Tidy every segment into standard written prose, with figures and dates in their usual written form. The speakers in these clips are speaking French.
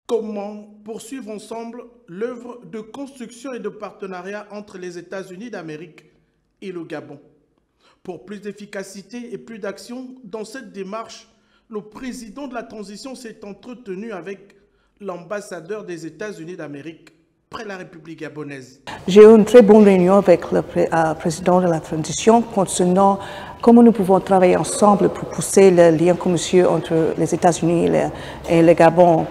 Comment poursuivre ensemble l'œuvre de construction et de partenariat entre les États-Unis d'Amérique et le Gabon? Pour plus d'efficacité et plus d'action dans cette démarche, le président de la transition s'est entretenu avec l'ambassadeur des États-Unis d'Amérique près la République gabonaise. J'ai eu une très bonne réunion avec le président de la transition concernant comment nous pouvons travailler ensemble pour pousser le lien commercial entre les États-Unis et le Gabon.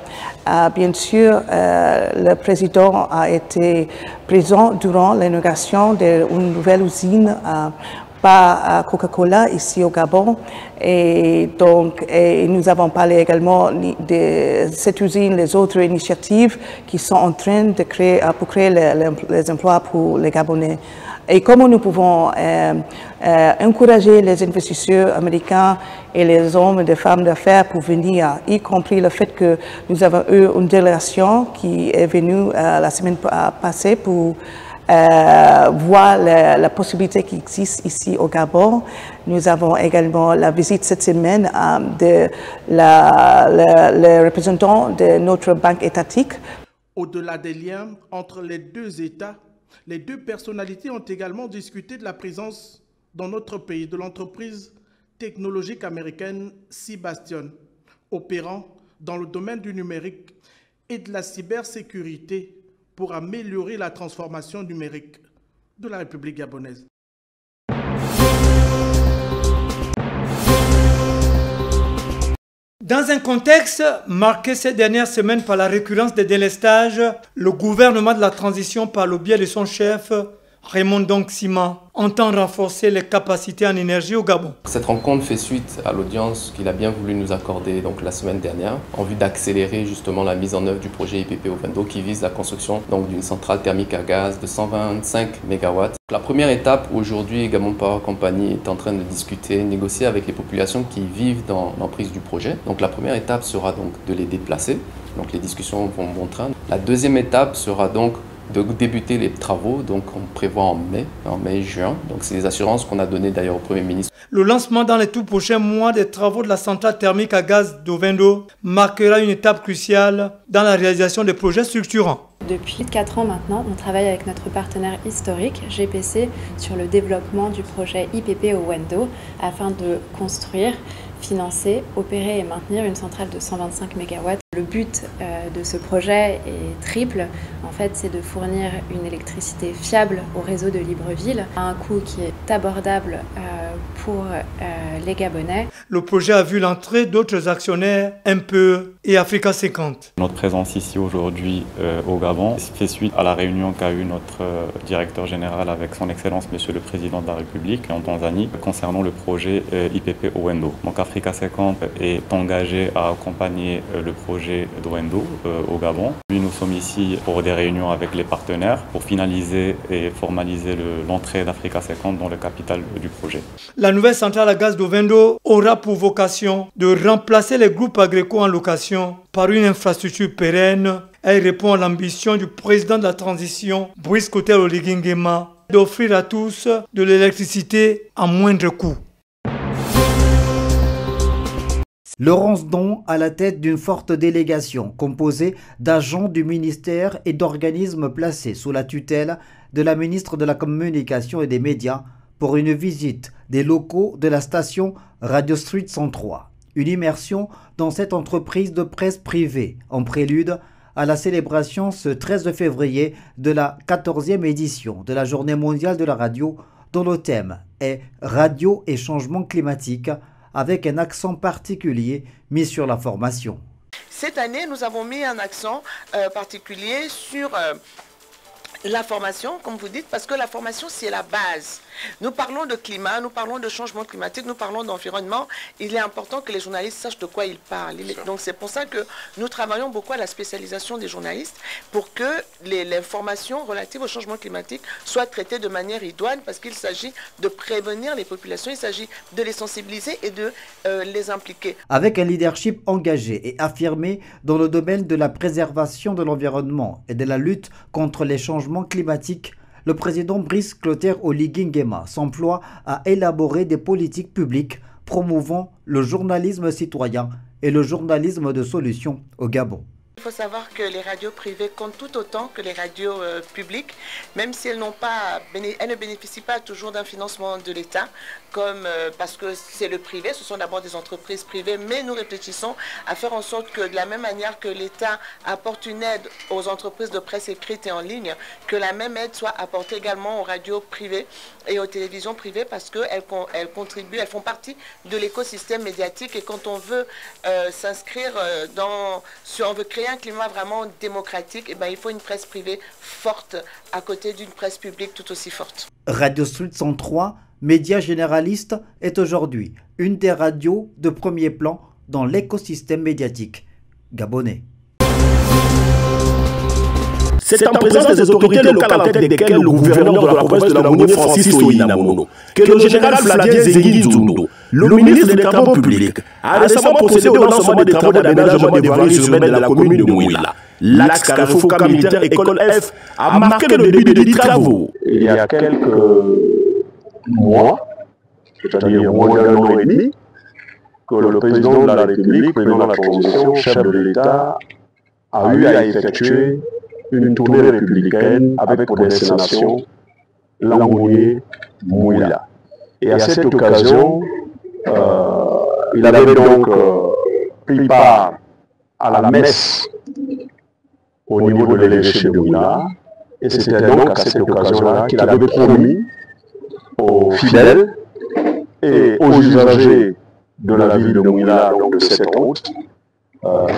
Bien sûr, le président a été présent durant l'inauguration d'une nouvelle usine par Coca-Cola ici au Gabon, et donc nous avons parlé également de cette usine, les autres initiatives qui sont en train de créer pour créer les emplois pour les Gabonais. Et comment nous pouvons encourager les investisseurs américains et les hommes et les femmes d'affaires pour venir, y compris le fait que nous avons eu une délégation qui est venue la semaine passée pour voir la possibilité qui existe ici au Gabon. Nous avons également la visite cette semaine de le représentant de notre banque étatique. Au-delà des liens entre les deux États, les deux personnalités ont également discuté de la présence dans notre pays de l'entreprise technologique américaine Seabastion, opérant dans le domaine du numérique et de la cybersécurité pour améliorer la transformation numérique de la République gabonaise. Dans un contexte marqué ces dernières semaines par la récurrence des délestages, le gouvernement de la transition, par le biais de son chef, Raymond Sima, entend renforcer les capacités en énergie au Gabon. Cette rencontre fait suite à l'audience qu'il a bien voulu nous accorder la semaine dernière en vue d'accélérer justement la mise en œuvre du projet IPP Owendo qui vise la construction d'une centrale thermique à gaz de 125 MW. La première étape aujourd'hui, Gabon Power Company est en train de discuter, négocier avec les populations qui vivent dans l'emprise du projet. Donc la première étape sera donc de les déplacer. Donc les discussions vont bon train. La deuxième étape sera donc de débuter les travaux, donc on prévoit en mai-juin. Donc c'est les assurances qu'on a données d'ailleurs au Premier ministre. Le lancement dans les tout prochains mois des travaux de la centrale thermique à gaz d'Owendo marquera une étape cruciale dans la réalisation des projets structurants. Depuis 4 ans maintenant, on travaille avec notre partenaire historique, GPC, sur le développement du projet IPP Owendo afin de construire, financer, opérer et maintenir une centrale de 125 MW. Le but de ce projet est triple. En fait, c'est de fournir une électricité fiable au réseau de Libreville à un coût qui est abordable pour les Gabonais. Le projet a vu l'entrée d'autres actionnaires, MPE et Africa 50. Notre présence ici aujourd'hui au Gabon fait suite à la réunion qu'a eue notre directeur général avec son Excellence Monsieur le Président de la République en Tanzanie concernant le projet IPP Owendo. Donc Africa 50 est engagé à accompagner le projet d'Owendo au Gabon. Puis nous sommes ici pour des réunions avec les partenaires pour finaliser et formaliser l'entrée d'Africa 50 dans le capital du projet. La nouvelle centrale à gaz d'Owendo aura pour vocation de remplacer les groupes agricoles en location par une infrastructure pérenne. Elle répond à l'ambition du président de la transition, Brice Clotaire Oligui Nguema, d'offrir à tous de l'électricité à moindre coût. Laurence Don à la tête d'une forte délégation composée d'agents du ministère et d'organismes placés sous la tutelle de la ministre de la Communication et des Médias pour une visite des locaux de la station Radio Street 103. Une immersion dans cette entreprise de presse privée en prélude à la célébration ce 13 février de la 14e édition de la Journée mondiale de la radio dont le thème est « Radio et changement climatique » avec un accent particulier mis sur la formation. Cette année, nous avons mis un accent particulier sur la formation, comme vous dites, parce que la formation, c'est la base. Nous parlons de climat, nous parlons de changement climatique, nous parlons d'environnement. Il est important que les journalistes sachent de quoi ils parlent. Donc c'est pour ça que nous travaillons beaucoup à la spécialisation des journalistes pour que l'information relative au changement climatique soit traitée de manière idoine, parce qu'il s'agit de prévenir les populations, il s'agit de les sensibiliser et de les impliquer. Avec un leadership engagé et affirmé dans le domaine de la préservation de l'environnement et de la lutte contre les changements climatiques, le président Brice Clotaire Oligui Nguema s'emploie à élaborer des politiques publiques promouvant le journalisme citoyen et le journalisme de solution au Gabon. Il faut savoir que les radios privées comptent tout autant que les radios publiques, même si elles ne bénéficient pas toujours d'un financement de l'État, parce que c'est le privé, ce sont d'abord des entreprises privées, mais nous réfléchissons à faire en sorte que de la même manière que l'État apporte une aide aux entreprises de presse écrite et en ligne, que la même aide soit apportée également aux radios privées et aux télévisions privées, parce qu'elles contribuent, elles font partie de l'écosystème médiatique, et quand on veut s'inscrire on veut créer un climat vraiment démocratique, et il faut une presse privée forte à côté d'une presse publique tout aussi forte. Radio Street 103, média généraliste, est aujourd'hui une des radios de premier plan dans l'écosystème médiatique gabonais. C'est en présence des autorités locales en tête desquelles le gouverneur de la province de la Monnaie, Francis Oinamono, que le général Flavien Zengui Nzundo, le ministre des Travaux publics, a récemment procédé au lancement des travaux d'aménagement des voiries urbaines de la commune de Mouila. L'axe Carrefour militaire École F a marqué le début des travaux. Il y a quelques mois, c'est-à-dire moins d'un an et demi, que le président de la République, président de la transition, chef de l'État, a eu à effectuer une tournée républicaine avec pour destination Langounier-Mouila. Et à cette occasion, il avait donc pris part à la messe au niveau de l'évêché de Mouila, et c'était donc à cette occasion-là qu'il avait promis aux fidèles et aux usagers de la ville de Mouila, donc de cette route,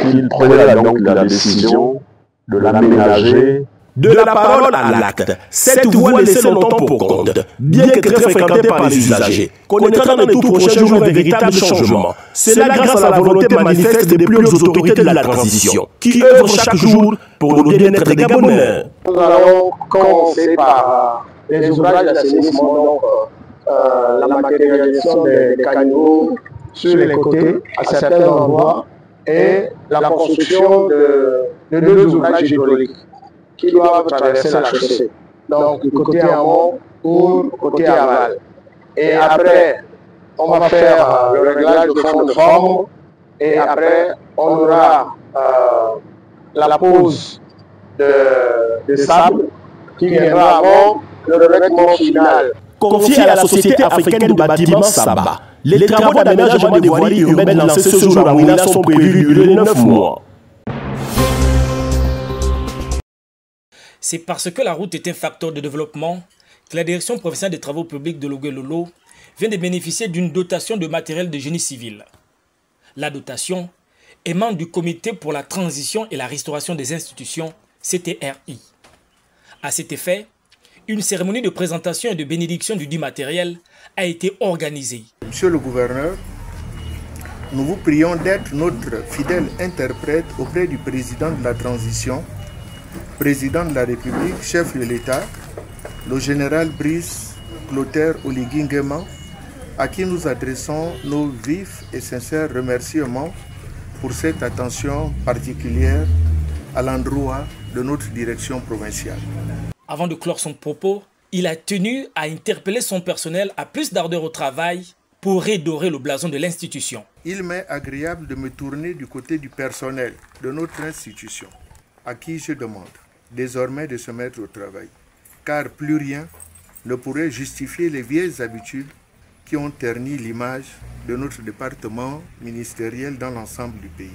qu'il prenait donc la décision de l'aménager. De la parole à l'acte, cette voie laissée longtemps pour compte, bien que très fréquentée par les usagers, connaîtra dans les tout prochains jours un véritable changement. C'est là grâce à la volonté manifeste des plus hautes autorités de la transition, qui œuvrent chaque jour pour le bien-être des Gabonais. Nous allons commencer par les ouvrages d'assainissement, donc la matérialisation des caniveaux sur les côtés, à certains endroits, et la construction de deux ouvrages hydrauliques qui doivent traverser la chaussée. Donc, du côté amont ou côté aval. Et après, on va faire le réglage de fond de forme. Et après, on aura la pose de sable qui viendra avant le revêtement final. Confié à la Société africaine de bâtiments Saba, les travaux d'aménagement des voiries urbaines lancés ce jour à Mouila sont prévus durer 9 mois. C'est parce que la route est un facteur de développement que la Direction provinciale des travaux publics de Logoué-Lolo vient de bénéficier d'une dotation de matériel de génie civil. La dotation émane du Comité pour la transition et la restauration des institutions, CTRI. À cet effet, une cérémonie de présentation et de bénédiction du dit matériel a été organisée. Monsieur le gouverneur, nous vous prions d'être notre fidèle interprète auprès du président de la transition, président de la République, chef de l'État, le général Brice Clotaire Oligui Nguema, à qui nous adressons nos vifs et sincères remerciements pour cette attention particulière à l'endroit de notre direction provinciale. Avant de clore son propos, il a tenu à interpeller son personnel à plus d'ardeur au travail pour redorer le blason de l'institution. Il m'est agréable de me tourner du côté du personnel de notre institution, à qui je demande désormais de se mettre au travail, car plus rien ne pourrait justifier les vieilles habitudes qui ont terni l'image de notre département ministériel dans l'ensemble du pays.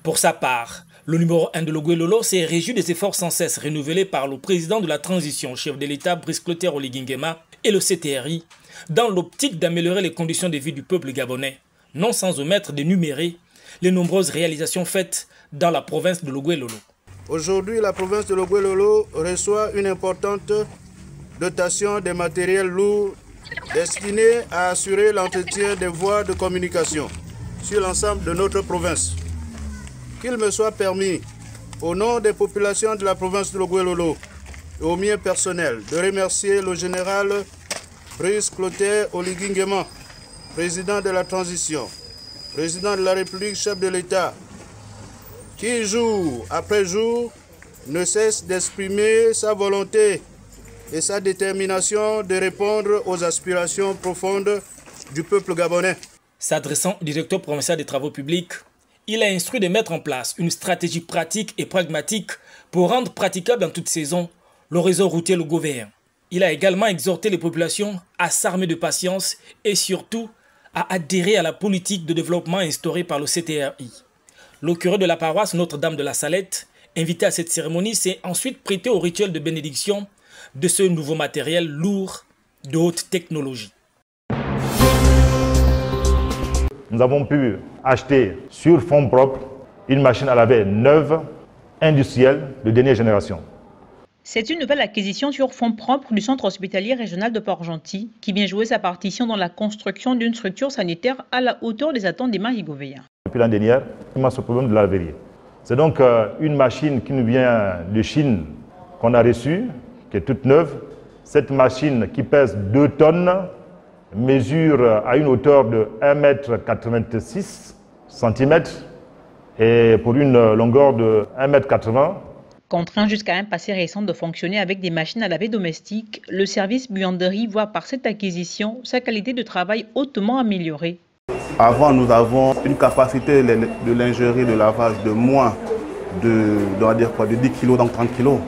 Pour sa part, le numéro 1 de Logoué-Lolo s'est réjoui des efforts sans cesse renouvelés par le président de la transition, chef de l'État Brice Clotaire Oligui Nguema, et le CTRI, dans l'optique d'améliorer les conditions de vie du peuple gabonais, non sans omettre d'énumérer les nombreuses réalisations faites dans la province de Logoué-Lolo. Aujourd'hui, la province de Logoué-Lolo reçoit une importante dotation de matériel lourd destiné à assurer l'entretien des voies de communication sur l'ensemble de notre province. Qu'il me soit permis, au nom des populations de la province de Logoué-Lolo et au mien personnel, de remercier le général Brice Clotaire Oligui Nguema, président de la transition, président de la République, chef de l'État, qui jour après jour ne cesse d'exprimer sa volonté et sa détermination de répondre aux aspirations profondes du peuple gabonais. S'adressant au directeur provincial des travaux publics, il a instruit de mettre en place une stratégie pratique et pragmatique pour rendre praticable en toute saison le réseau routier Logo-Vert. Il a également exhorté les populations à s'armer de patience et surtout à adhérer à la politique de développement instaurée par le CTRI. Le curé de la paroisse Notre-Dame de la Salette, invité à cette cérémonie, s'est ensuite prêté au rituel de bénédiction de ce nouveau matériel lourd de haute technologie. Nous avons pu acheter sur fonds propres une machine à laver neuve, industrielle, de dernière génération. C'est une nouvelle acquisition sur fonds propres du centre hospitalier régional de Port-Gentil qui vient jouer sa partition dans la construction d'une structure sanitaire à la hauteur des attentes des Marigovéens. Depuis l'année dernière, il m'a ce problème de la laverie. C'est donc une machine qui nous vient de Chine qu'on a reçue, qui est toute neuve. Cette machine qui pèse 2 tonnes mesure à une hauteur de 1,86 m et pour une longueur de 1,80 m. Contraint jusqu'à un passé récent de fonctionner avec des machines à laver domestiques, le service buanderie voit par cette acquisition sa qualité de travail hautement améliorée. Avant, nous avons une capacité de lingerie de lavage de moins de 10 kg, donc 30 kg,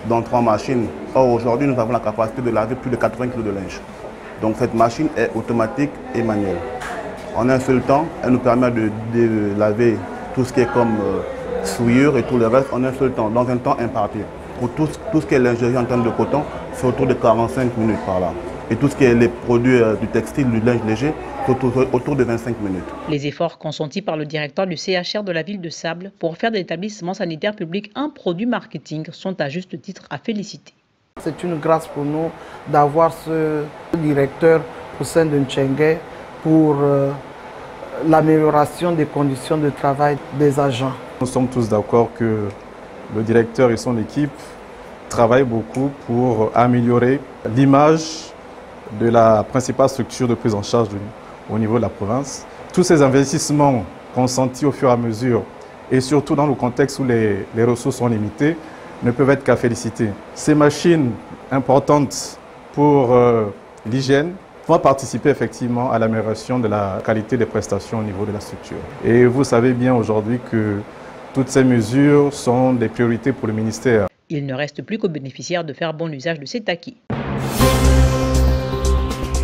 dans 3 machines. Or, aujourd'hui, nous avons la capacité de laver plus de 80 kg de linge. Donc, cette machine est automatique et manuelle. En un seul temps, elle nous permet de laver tout ce qui est comme souillure et tout le reste en un seul temps, dans un temps imparti. Pour tout ce qui est lingerie en termes de coton, c'est autour de 45 minutes par là. Et tout ce qui est les produits du textile, du linge léger, c'est autour de 25 minutes. Les efforts consentis par le directeur du CHR de la ville de Sable pour faire de l'établissement sanitaire public un produit marketing sont à juste titre à féliciter. C'est une grâce pour nous d'avoir ce directeur au sein de Ntchengue pour l'amélioration des conditions de travail des agents. Nous sommes tous d'accord que le directeur et son équipe travaillent beaucoup pour améliorer l'image de la principale structure de prise en charge au niveau de la province. Tous ces investissements consentis au fur et à mesure et surtout dans le contexte où les ressources sont limitées ne peuvent être qu'à féliciter. Ces machines importantes pour l'hygiène vont participer effectivement à l'amélioration de la qualité des prestations au niveau de la structure. Et vous savez bien aujourd'hui que toutes ces mesures sont des priorités pour le ministère. Il ne reste plus qu'aux bénéficiaires de faire bon usage de cet acquis.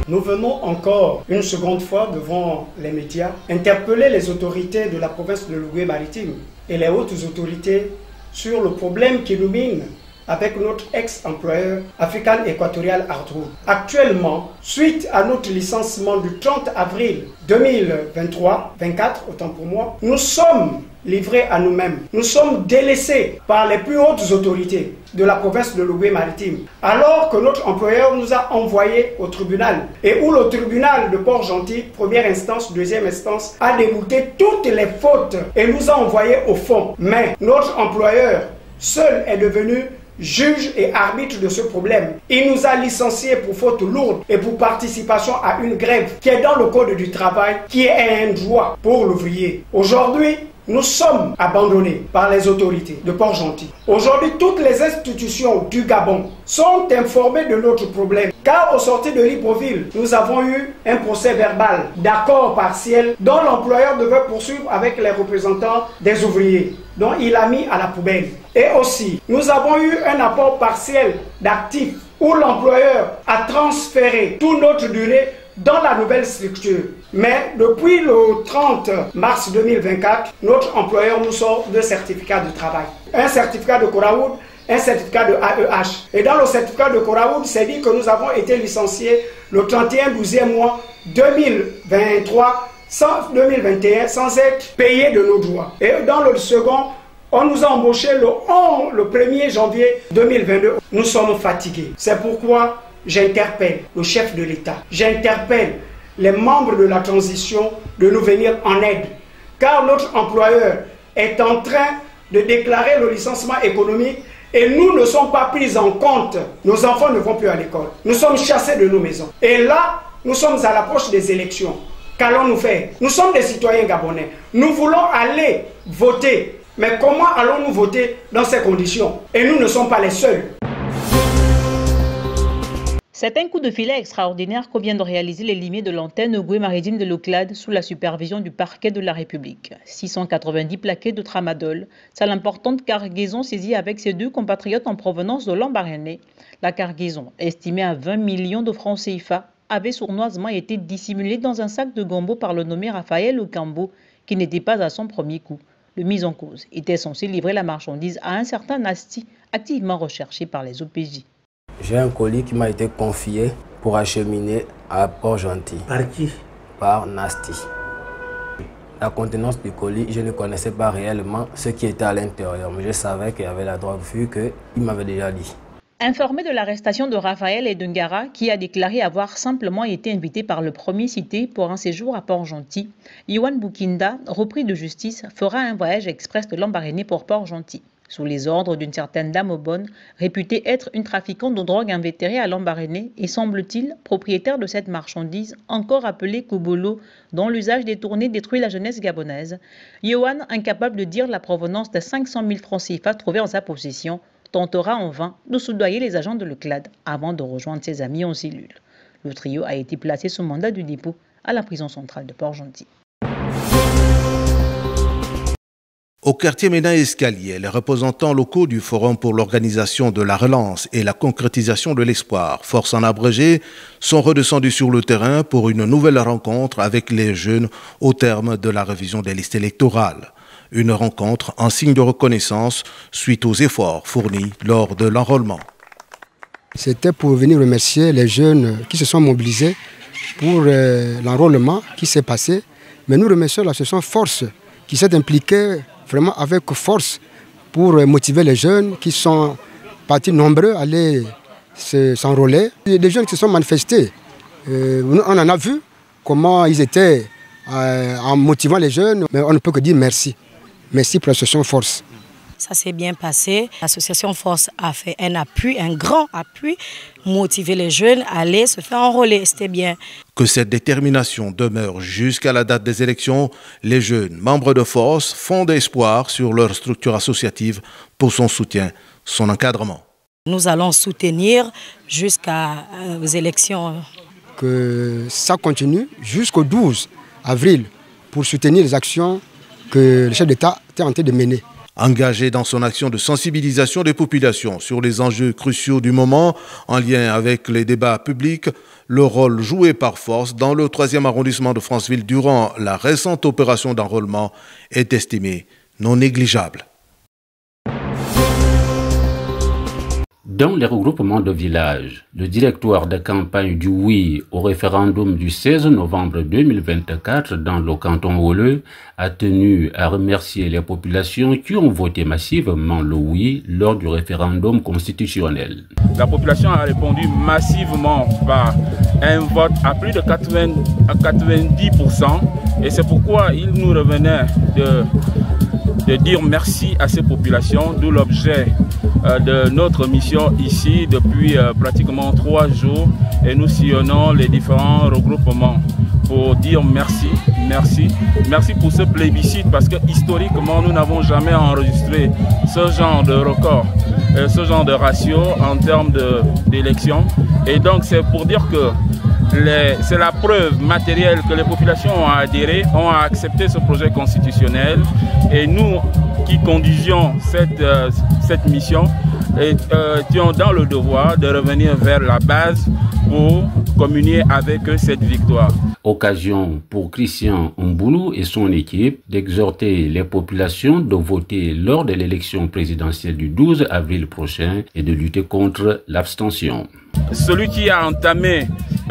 Nous venons encore une seconde fois devant les médias interpeller les autorités de la province de Logoué-Maritime et les hautes autorités sur le problème qui nous mine avec notre ex-employeur African Equatorial Hardwood. Actuellement, suite à notre licenciement du 30 avril 2023-24, autant pour moi, nous sommes livrés à nous-mêmes. Nous sommes délaissés par les plus hautes autorités de la province de Logoué-Maritime, alors que notre employeur nous a envoyés au tribunal et où le tribunal de Port-Gentil, première instance, deuxième instance, a débouté toutes les fautes et nous a envoyés au fond. Mais notre employeur seul est devenu juge et arbitre de ce problème. Il nous a licenciés pour faute lourde et pour participation à une grève qui est dans le code du travail, qui est un droit pour l'ouvrier. Aujourd'hui, nous sommes abandonnés par les autorités de Port-Gentil. Aujourd'hui, toutes les institutions du Gabon sont informées de notre problème. Car au sortir de Libreville, nous avons eu un procès verbal d'accord partiel dont l'employeur devait poursuivre avec les représentants des ouvriers, dont il a mis à la poubelle. Et aussi, nous avons eu un apport partiel d'actifs où l'employeur a transféré toute notre durée dans la nouvelle structure. Mais depuis le 30 mars 2024, notre employeur nous sort deux certificats de travail. Un certificat de Coraoud, un certificat de AEH. Et dans le certificat de Coraoud, c'est dit que nous avons été licenciés le 31/12e mois 2023, 2021, sans être payés de nos droits. Et dans le second, on nous a embauchés le 1er janvier 2022. Nous sommes fatigués. C'est pourquoi j'interpelle le chef de l'État, j'interpelle les membres de la transition de nous venir en aide. Car notre employeur est en train de déclarer le licenciement économique et nous ne sommes pas pris en compte. Nos enfants ne vont plus à l'école. Nous sommes chassés de nos maisons. Et là, nous sommes à l'approche des élections. Qu'allons-nous faire? Nous sommes des citoyens gabonais. Nous voulons aller voter. Mais comment allons-nous voter dans ces conditions? Et nous ne sommes pas les seuls. C'est un coup de filet extraordinaire que vient de réaliser les limiers de l'antenne Ogooué maritime de l'Oclad sous la supervision du parquet de la République. 690 plaquettes de tramadol, c'est l'importante cargaison saisie avec ses deux compatriotes en provenance de Lambaréné. La cargaison, estimée à 20 millions de francs CFA, avait sournoisement été dissimulée dans un sac de gombo par le nommé Raphaël Okambo, qui n'était pas à son premier coup. Le mis en cause était censé livrer la marchandise à un certain Nasty, activement recherché par les OPJ. J'ai un colis qui m'a été confié pour acheminer à Port-Gentil. Par qui? Par Nasty. La contenance du colis, je ne connaissais pas réellement ce qui était à l'intérieur, mais je savais qu'il y avait la drogue vu qu'il m'avait déjà dit. Informé de l'arrestation de Raphaël et Dungara, qui a déclaré avoir simplement été invité par le premier cité pour un séjour à Port-Gentil, Yohan Boukinda, repris de justice, fera un voyage express de Lambaréné pour Port-Gentil, sous les ordres d'une certaine dame Obonne, réputée être une trafiquante de drogue invétérée à Lambaréné et semble-t-il propriétaire de cette marchandise, encore appelée Kobolo, dont l'usage détourné détruit la jeunesse gabonaise. Yohan, incapable de dire la provenance des 500 000 francs CFA trouvés en sa possession, tentera en vain de soudoyer les agents de l'Oclad avant de rejoindre ses amis en cellule. Le trio a été placé sous mandat du dépôt à la prison centrale de Port-Gentil. Au quartier Ménin-Escalier, les représentants locaux du Forum pour l'organisation de la relance et la concrétisation de l'espoir, force en abrégé, sont redescendus sur le terrain pour une nouvelle rencontre avec les jeunes au terme de la révision des listes électorales. Une rencontre en signe de reconnaissance suite aux efforts fournis lors de l'enrôlement. C'était pour venir remercier les jeunes qui se sont mobilisés pour l'enrôlement qui s'est passé. Mais nous remercions l'association Force qui s'est impliquée vraiment avec force pour motiver les jeunes qui sont partis nombreux à aller s'enrôler. Les jeunes qui se sont manifestés, on en a vu comment ils étaient en motivant les jeunes, mais on ne peut que dire merci. Merci pour l'association Force. Ça s'est bien passé. L'association Force a fait un appui, un grand appui, motiver les jeunes à aller se faire enrôler. C'était bien. Que cette détermination demeure jusqu'à la date des élections, les jeunes membres de Force font d'espoir sur leur structure associative pour son soutien, son encadrement. Nous allons soutenir jusqu'aux élections. Que ça continue jusqu'au 12 avril pour soutenir les actions que le chef d'État est en train de mener. Engagé dans son action de sensibilisation des populations sur les enjeux cruciaux du moment, en lien avec les débats publics, le rôle joué par Force dans le 3e arrondissement de Franceville durant la récente opération d'enrôlement est estimé non négligeable. Dans les regroupements de villages, le directoire de campagne du oui au référendum du 16 novembre 2024 dans le canton Woleu a tenu à remercier les populations qui ont voté massivement le oui lors du référendum constitutionnel. La population a répondu massivement par un vote à plus de 90% et c'est pourquoi il nous revenait de dire merci à ces populations, d'où l'objet de notre mission ici depuis pratiquement 3 jours et nous sillonnons les différents regroupements pour dire merci pour ce plébiscite parce que historiquement nous n'avons jamais enregistré ce genre de record, ce genre de ratio en termes d'élections et donc c'est pour dire que c'est la preuve matérielle que les populations ont adhéré, ont accepté ce projet constitutionnel et nous qui conduisions cette mission étions dans le devoir de revenir vers la base pour communier avec eux cette victoire. Occasion pour Christian Mboulou et son équipe d'exhorter les populations de voter lors de l'élection présidentielle du 12 avril prochain et de lutter contre l'abstention. Celui qui a entamé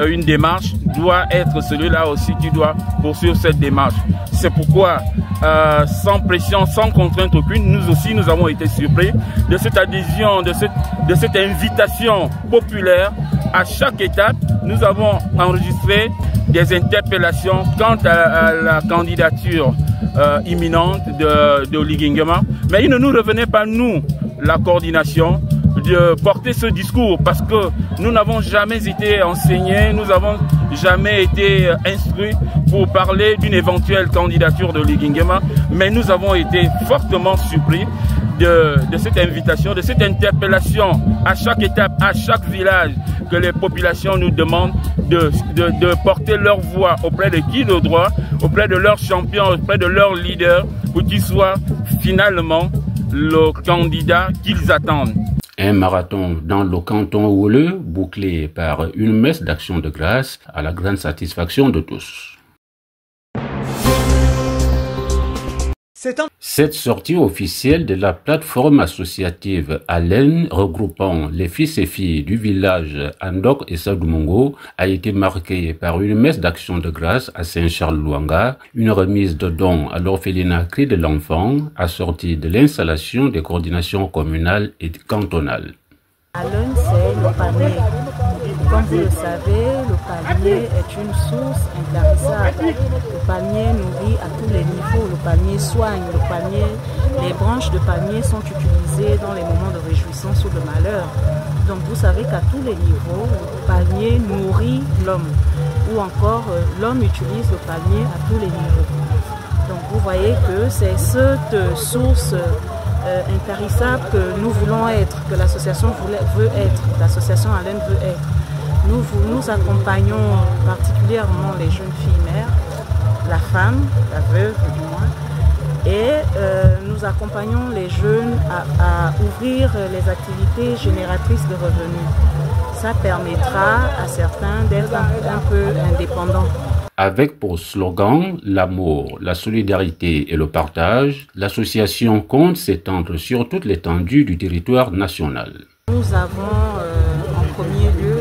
une démarche doit être celui-là aussi qui doit poursuivre cette démarche. C'est pourquoi, sans pression, sans contrainte aucune, nous aussi nous avons été surpris de cette adhésion, de cette invitation populaire. À chaque étape, nous avons enregistré des interpellations quant à la candidature imminente de Oligui Nguema. Mais il ne nous revenait pas, nous, la coordination, de porter ce discours parce que nous n'avons jamais été enseignés, nous n'avons jamais été instruits pour parler d'une éventuelle candidature de Oligui Nguema, mais nous avons été fortement surpris de cette invitation, de cette interpellation à chaque étape, à chaque village, que les populations nous demandent de porter leur voix auprès de qui de droit, auprès de leurs champions, auprès de leurs leaders, pour qu'ils soient finalement le candidat qu'ils attendent. Un marathon dans le canton Wouleu, bouclé par une messe d'action de grâce à la grande satisfaction de tous. Cette sortie officielle de la plateforme associative ALEN regroupant les fils et filles du village Andok et Sadoumongo a été marquée par une messe d'action de grâce à Saint-Charles-Luanga, une remise de dons à l'orphelinat Cri de l'Enfant, assortie de l'installation des coordinations communales et cantonales. ALEN, c'est le panier. Comme vous le savez, le panier est une source intarissable. Le panier nourrit à tous les niveaux, le panier soigne, les branches de panier sont utilisées dans les moments de réjouissance ou de malheur. Donc vous savez qu'à tous les niveaux, le panier nourrit l'homme. Ou encore, l'homme utilise le panier à tous les niveaux. Donc vous voyez que c'est cette source intarissable que nous voulons être, que l'association veut être, l'association ALEN veut être. Nous accompagnons particulièrement les jeunes filles mères, la femme, la veuve du moins, et nous accompagnons les jeunes à ouvrir les activités génératrices de revenus. Ça permettra à certains d'être un peu indépendants. Avec pour slogan l'amour, la solidarité et le partage, l'association compte s'étendre sur toute l'étendue du territoire national. Nous avons en premier lieu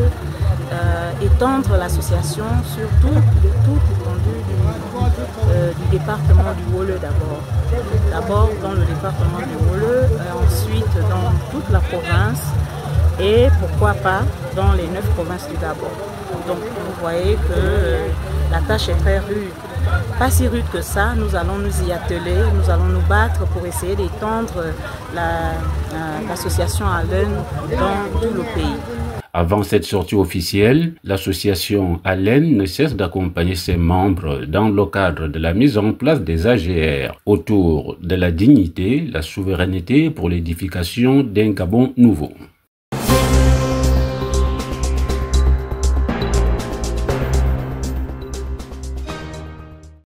étendre l'association sur toute l'étendue du département du Wouleu d'abord. D'abord dans le département du Wouleu, ensuite dans toute la province et pourquoi pas dans les 9 provinces du Gabon. Donc vous voyez que la tâche est très rude. Pas si rude que ça, nous allons nous y atteler, nous allons nous battre pour essayer d'étendre l'association ALEN dans tout le pays. Avant cette sortie officielle, l'association ALEN ne cesse d'accompagner ses membres dans le cadre de la mise en place des AGR autour de la dignité, la souveraineté pour l'édification d'un Gabon nouveau.